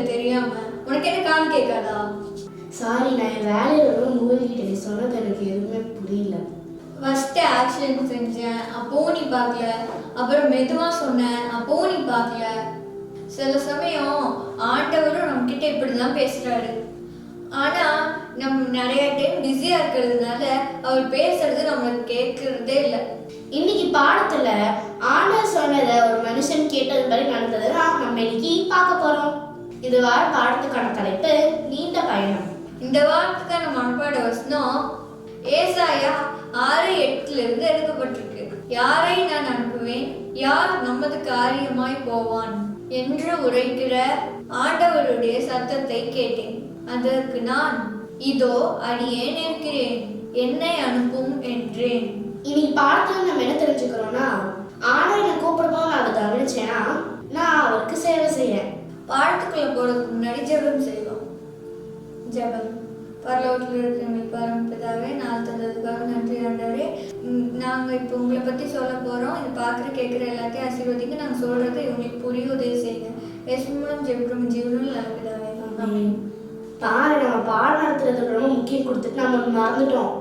தெரியாம உனக்கு என்ன காது கேட்காதா? சாரி, நான் என் வேலையோட மூழ்கிட்டு நீ சொன்னது எனக்கு எதுவுமே புரியல. ஃபர்ஸ்ட் ஆக்ஷன் செஞ்சேன், அப்பவும் நீ பார்க்கல. அப்புறம் மெதுவா சொன்னேன், அப்பவும் நீ பார்க்கல. சில சமயம் ஆண்டவரும் நம்ம கிட்ட இப்படிதான் பேசுறாரு. ஆனா நம்ம நிறைய டைம் பிஸியா இருக்கிறதுனால அவர் பேசுறது நம்மளுக்கு கேட்கறதே இல்லை. இன்னைக்கு பாடத்துல ஆண்டவர் சொன்னதை ஒரு மனுஷன் கேட்டதுபடி நடந்ததுதான் நம்ம இன்னைக்கு பார்க்க போறோம். இது வார பாடத்துக்கான தலைப்பு நீண்ட பயணம். இந்த வாரத்துக்கான மனப்பாட வசனம் ஏசாயா 6:8 எடுக்கப்பட்டிருக்கு. யாரை நான் அனுப்புவேன், யார் நமது காரியமாய் போவான் என்று உரைக்கிற ஆண்டவருடைய சத்தத்தை கேட்டேன். அதற்கு நான், இதோ அடியேன் இருக்கிறேன், என்னை அனுப்பும் என்றேன். இன்னைக்கு பாடத்துல நம்ம என்ன தெரிஞ்சுக்கிறோம்னா, ஆண்டவர் என்னை கூப்பிடும்போது நான் அதை கவனிச்சேன்னா நான் அவருக்கு சேவை செய்யேன். பாடத்துக்குள்ள போறதுக்கு முன்னாடி ஜெபம் செய்வோம். ஜெபம். பரலோகத்தில் இருக்கிற எங்கள் பரமபிதாவே, நாள் தந்ததுக்காக நன்றி ஆண்டவரே. நாங்கள் இப்போ உங்களை பற்றி சொல்ல போகிறோம். இது பார்க்குற கேட்குற எல்லாத்தையும் ஆசீர்வதிங்க. நாங்கள் சொல்கிறது இவங்களுக்கு புரிய உதவி செய்யுங்க. பேச மூலம் ஜெபம் ஜீவனும் நல்ல பிதாவே. பாரு, நம்ம பாடம் நடத்துறதுக்கு ரொம்ப முக்கியம் கொடுத்துட்டு நம்ம மறந்துட்டோம்.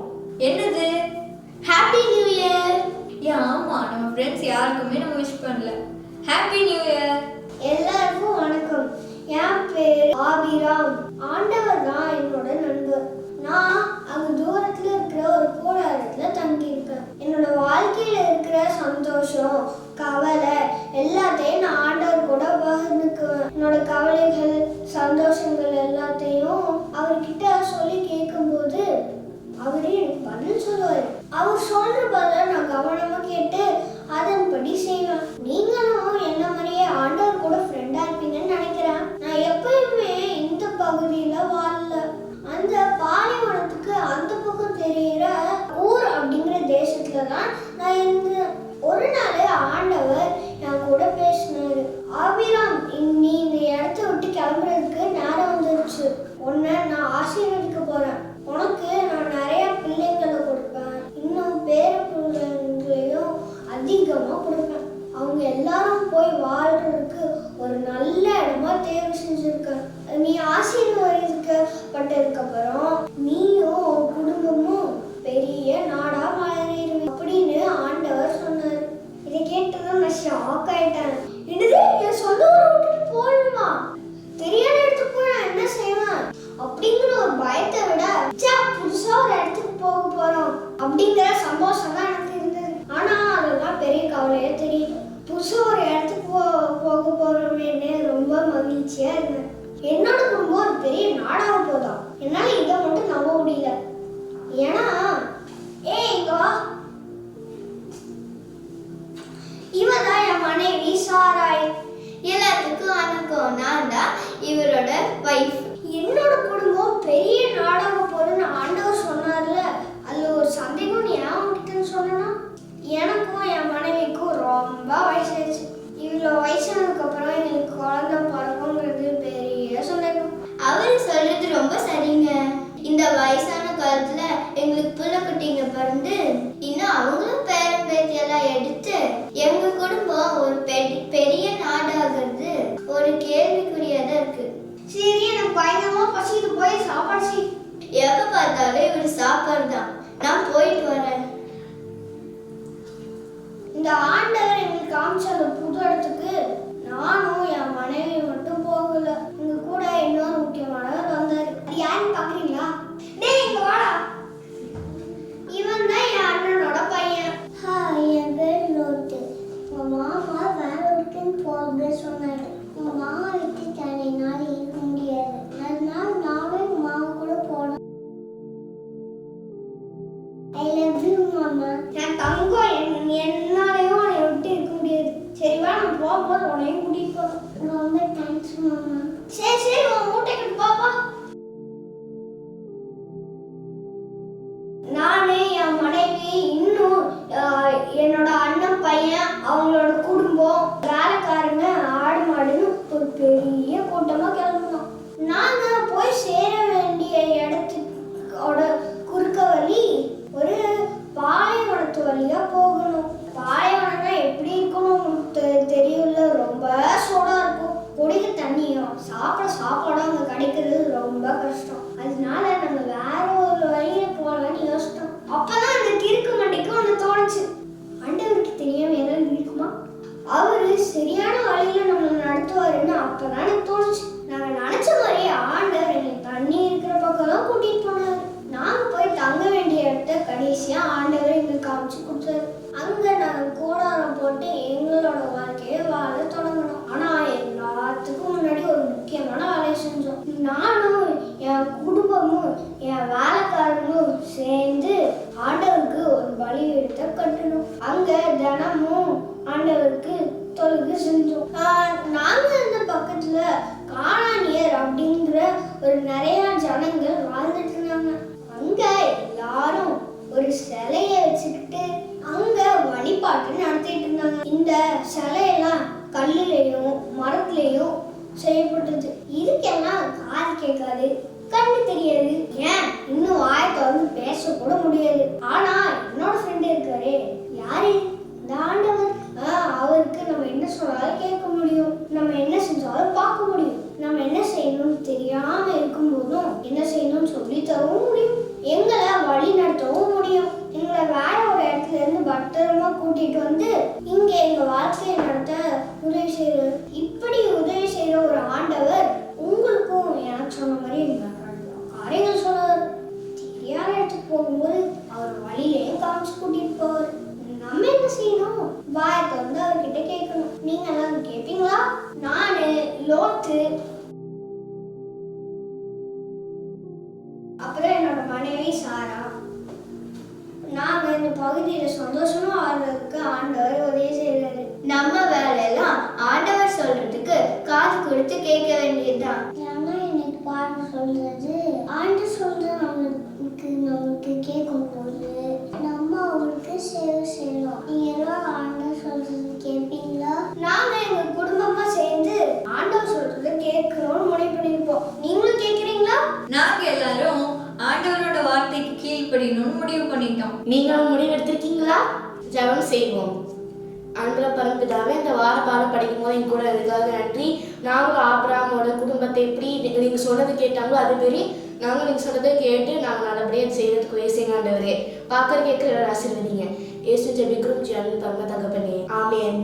என்னது? Happy new year. ஆமாம், நம்ம ஃப்ரெண்ட்ஸ் யாருக்குமே நம்ம விஷ் பண்ணல. Happy new year. எல்லாருக்கும் வணக்கம். என் பேர் ஆபிராம். ஆண்டவர் தான் என்னோட நண்பர். நான் அங்க தூரத்துல இருக்கிற ஒரு கூடாரத்துல தங்கி இருக்கேன். என்னோட வாழ்க்கையில இருக்கிற சந்தோஷம், கவலை எல்லாத்தையும் நான் ஆண்டவர் கூட பகிர்ந்துக்குவேன். என்னோட கவலைகள், சந்தோஷங்கள் எல்லாத்தையும் அவர்கிட்ட சொல்லி கேட்கும்போது அவரே எனக்கு பதில் சொல்லுவாரு. அவர் சொல்ற பதில நான் கவனமா கேட்டு அதன்படி செய்வேன். நீங்களும் என்ன மாதிரியே ஆண்டவர் கூட ஃப்ரெண்டா இருப்பீங்கன்னு நினைக்கிறேன். நான் எப்பயுமே இந்த பகுதியில வாழல. அந்த பாலைவனத்துக்கு அந்த பக்கம் தெரிகிற ஊர் அப்படிங்கிற தேசத்துல தான் நான் இருந்தேன். ஒரு நாள் ஆண்டவர் என் கூட பேசினாரு. ஆபிராம், நீ இந்த இடத்த விட்டு கிளம்புறதுக்கு நேரம் வந்துருச்சு. உன்னை நான் ஆசீர்வதிக்க போறேன். உனக்கு நான் நிறைய பிள்ளைங்களை கொடுப்பேன். இன்னும் பேர பிள்ளைங்களையும் அதிகமா கொடுப்பேன். அவங்க எல்லாரும் போய் வாழ்றதுக்கு ஒரு நல்ல இடமா தேர்வு செஞ்சிருக்கேன். நீ ஆசீர்வதிக்கப்பட்டதுக்கு அப்புறம் நீயும் குடும்பமும் பெரிய நாடா மாறிடுவீங்க அப்படின்னு ஆண்டவர் சொன்னார். இதை கேட்டதும் நான் ஷாக் ஆயிட்டேன். என்னது, என் சொந்த ஊரை விட்டுட்டு போகணுமா? தெரியாத இடத்துக்கு போய் நான் என்ன செய்வேன் அப்படிங்கிற ஒரு பயத்தை விட புதுசா ஒரு இடத்துக்கு போக போறோம் அப்படிங்கிற சந்தோஷம் தான் எனக்கு இருந்தது. ஆனா அதெல்லாம் பெரிய கவலையே தெரியல. புதுசா ஒரு இடத்துக்கு போக போறோமேன்னு ரொம்ப மகிழ்ச்சியா இருந்தேன். என்னோட குடும்பம் ஒரு பெரிய நாடாக போதான். என்னால இதை மட்டும் நம்ப முடியல. ஏன்னா இங்க வா, இவதான் என் மனைவி சாராய். எல்லாத்துக்கும் வணக்கம். நான் தான் இவரோட வைஃப். என்னோட குடும்பம் பெரிய நாடாக போறேன்னு ஆண்டவர் சொன்னார்ல, அதுல ஒரு சந்தேகம் நீ ஏன் உன்கிட்ட சொன்னா? எனக்கும் என் மனைவிக்கும் ரொம்ப வயசாயிடுச்சு. இவ்வளோ வயசானதுக்கு அப்புறம் எங்களுக்கு குழந்தை பிறக்குங்கிறது பெரிய சந்தேகம். அவரு சொல்றது ரொம்ப சரிங்க. இந்த வயசான காலத்துல எங்களுக்கு புள்ள குட்டிங்க பிறந்து இன்னும் அவங்களும் பேரன் பேத்தியெல்லாம் எடுத்து எங்க குடும்பம் ஒரு பெரிய நாடாகிறது ஒரு கேள்விக்குறியாதான் இருக்கு. சரி, எனக்கு பயங்கரமா பசிக்கு போய் சாப்பாடு செய். எப்ப பார்த்தாலும் இவர் சாப்பாடு தான். நான் போயிட்டு வரேன். இந்த ஆண்டவர் எங்களுக்கு காமிச்ச அந்த புது இடத்துக்கு நானும் என் மனைவி மட்டும் போகல. உங்க கூட இன்னொரு முக்கியமானவர் வந்தாரு. அது யாருன்னு பாக்குறீங்களா? டேய், இங்க வாடா. இவன் தான் என் அண்ணனோட பையன். என் பேர் லோட்டு. உங்க மாமா வேலை இருக்குன்னு போக சொன்னாரு. உங்க மாமா விட்டு தனினால இருக்க முடியாது. அதனால நானும் எங்க மாமா கூட போனோம். I love you, மாமா. என் தங்கம், என்னாலையும் உன்னை விட்டு இருக்க முடியாது. சரி வா, நான் போகும்போது உன்னையும் கூட்டிட்டு போறோம். ரொம்ப தேங்க்ஸ் மாமா. சரி உன் மூட்டை கட்டு பாப்பா. நானே என் மனைவி இன்னும் என்னோட அண்ணன் பையன் அவங்களோட குடும்பம் வேலைக்காரங்க ஆடு மாடுன்னு ஒரு பெரிய கூட்டமா கிளம்பணும். நாங்க போய் சேர வேண்டிய இடத்துக்கோட குறுக்க வழி ஒரு பாலைவனத்து வழியா போகணும். பாலைவனம்னா எப்படி இருக்கணும் தெரியும்ல, ரொம்ப சூடா இருக்கும். குடிக்க தண்ணியும் சாப்பிட என் குடும்பமும் என் வேலைக்காரனும் சேர்ந்து ஆண்டவருக்கு ஒரு பலிபீடத்தை கட்டணும். அங்க தினமும் ஆண்டவருக்கு தொழுகை செஞ்சோம். நாங்க இருந்த பக்கத்துல கானானியர் அப்படிங்கிற ஒரு நிறைய ஜனங்கள் வாழ்ந்துட்டு இருந்தாங்க. அங்க எல்லாரும் ஒரு சிலைய வச்சுக்கிட்டு அங்க வழிபாட்டு நடத்திட்டு இருந்தாங்க. இந்த சிலையெல்லாம் கல்லுலையும் மரத்துலையும் செய்யப்பட்டது. இதுக்கெல்லாம் காது கேட்காது, கண்ணு தெரியாது, ஏன் இன்னும் வாயத்தை வந்து பேச கூட முடியாது. ஆனா என்னோட ஃப்ரெண்ட் இருக்காரு, யாரு? இந்த ஆண்டவர். அவருக்கு நம்ம என்ன சொன்னாலும் கேட்க முடியும், நம்ம என்ன செஞ்சாலும் பார்க்க முடியும். நம்ம என்ன செய்யணும்னு தெரியாம இருக்கும் போதும் என்ன செய்யணும்னு சொல்லி தரவும் முடியும், எங்களை வழி நடத்தவும் முடியும். எங்களை வேற ஒரு இடத்துல இருந்து பத்திரமா கூட்டிட்டு வந்து இங்க எங்க வாழ்க்கையை நடத்த உதவி செய்யறாரு. இப்படி உதவி செய்யற ஒரு ஆண்டவர் உங்களுக்கும் எனக்கு சொன்ன மாதிரி காரியங்கள் சொல்லுவார். தெரியாத இடத்துக்கு போகும்போது அவர் வழியிலையும் காமிச்சு கூட்டிட்டு போவார். நம்ம என்ன செய்யணும்? வாயத்தை வந்து அவர்கிட்ட கேட்கணும். நீங்க எல்லாம் கேட்பீங்களா? நானு, லோத்து, அப்புறம் என்னோட மனைவி சாரா, நாங்க இந்த பகுதியில சந்தோஷமா வாழ்றதுக்கு ஆண்டவர் உதவி செய்யறாரு. நம்ம வேலையெல்லாம் ஆண்டவர் சொல்றதுக்கு காது கொடுத்து கேட்க வேண்டியதுதான். ஏன்னா இன்னைக்கு பாருங்க சொல்றது ஆண்டு சொல்றது நம்மளுக்கு கேட்கும் போது நம்ம அவருக்கு சேவை செய்யணும். நீங்க எல்லாம் ஆண்டவர் சொல்றது கேட்பீங்களா? நாங்க எங்க குடும்பமா சேர்ந்து ஆண்டவர் சொல்றது கேட்கணும்னு முடிவு பண்ணிருப்போம். நீங்களும் கேட்கறீங்களா? நாங்க எல்லாரும் ஆண்டவரோட வார்த்தைக்கு கீழ்ப்படியணும்னு முடிவு பண்ணிட்டோம். நீங்களும் முடிவு எடுத்திருக்கீங்களா? ஜெபம் செய்வோம். அன்புள்ள பரம்பிதாவே, இந்த வார பாடம் படிக்கும் போது என் கூட இதுக்காக நன்றி. நாங்களும் ஆபிரகாமோட குடும்பத்தை எப்படி நீங்க சொன்னது கேட்டாங்களோ அது மாரி நாங்களும் நீங்க சொன்னதை கேட்டு நாங்கள் நல்லபடியாக செய்யறதுக்கு உயர்சிங்க ஆண்டவரே. பார்க்கற கேட்கிற ஆசீர்வதிங்க. இயேசு ஜெபிக்கிறோம் ஜீவன் பரம தகப்பனே. ஆமென்.